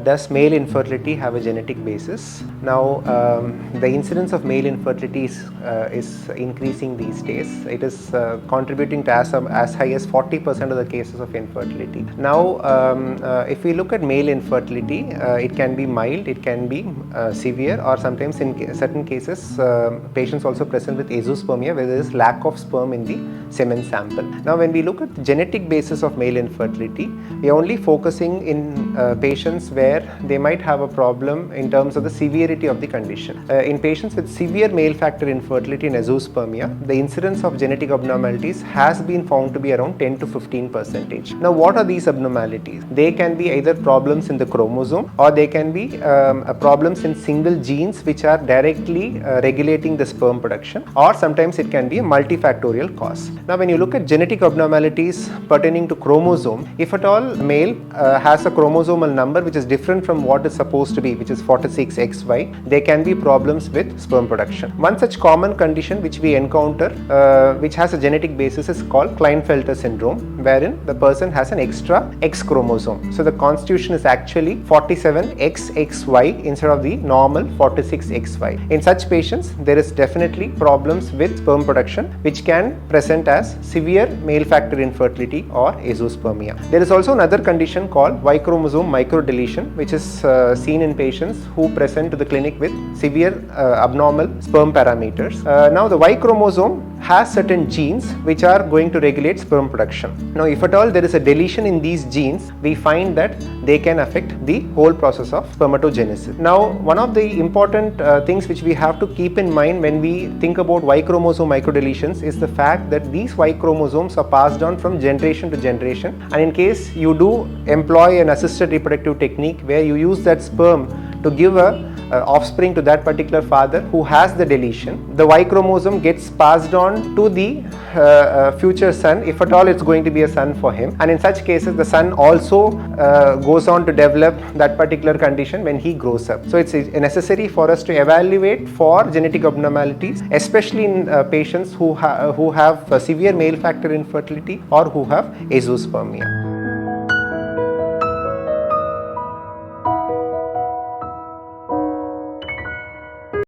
does male infertility have a genetic basis? Now, the incidence of male infertility is increasing these days. It is contributing to as high as 40% of the cases of infertility. Now, if we look at male infertility, it can be mild, it can be severe, or sometimes in certain cases, patients also present with azoospermia, where there is lack of sperm in the semen sample. Now, when we look at the genetic basis of male infertility, we are only focusing in patients where they might have a problem in terms of the severity of the condition. In patients with severe male factor infertility and azoospermia, the incidence of genetic abnormalities has been found to be around 10 to 15%. Now, what are these abnormalities? They can be either problems in the chromosome, or they can be problems in single genes which are directly regulating the sperm production, or sometimes it can be a multifactorial cause. Now, when you look at genetic abnormalities pertaining to chromosome, if at all male has a chromosomal number which is different from what is supposed to be, which is 46XY, there can be problems with sperm production. One such common condition which we encounter, which has a genetic basis, is called Klinefelter syndrome, wherein the person has an extra X chromosome. So, the constitution is actually 47XXY instead of the normal 46XY. In such patients, there is definitely problems with sperm production, which can present as severe male factor infertility or azoospermia. There is also another condition called Y chromosome microdeletion, which is seen in patients who present to the clinic with severe abnormal sperm parameters. Now, the Y chromosome has certain genes which are going to regulate sperm production. Now, if at all there is a deletion in these genes, we find that they can affect the whole process of spermatogenesis. Now, one of the important things which we have to keep in mind when we think about Y chromosome microdeletions is the fact that these Y chromosomes are passed on from generation to generation, and in case you do employ an assisted reproductive technique where you use that sperm to give a offspring to that particular father who has the deletion, the Y chromosome gets passed on to the future son, if at all it's going to be a son for him, and in such cases the son also goes on to develop that particular condition when he grows up. So, it's necessary for us to evaluate for genetic abnormalities, especially in patients who have severe male factor infertility or who have azoospermia.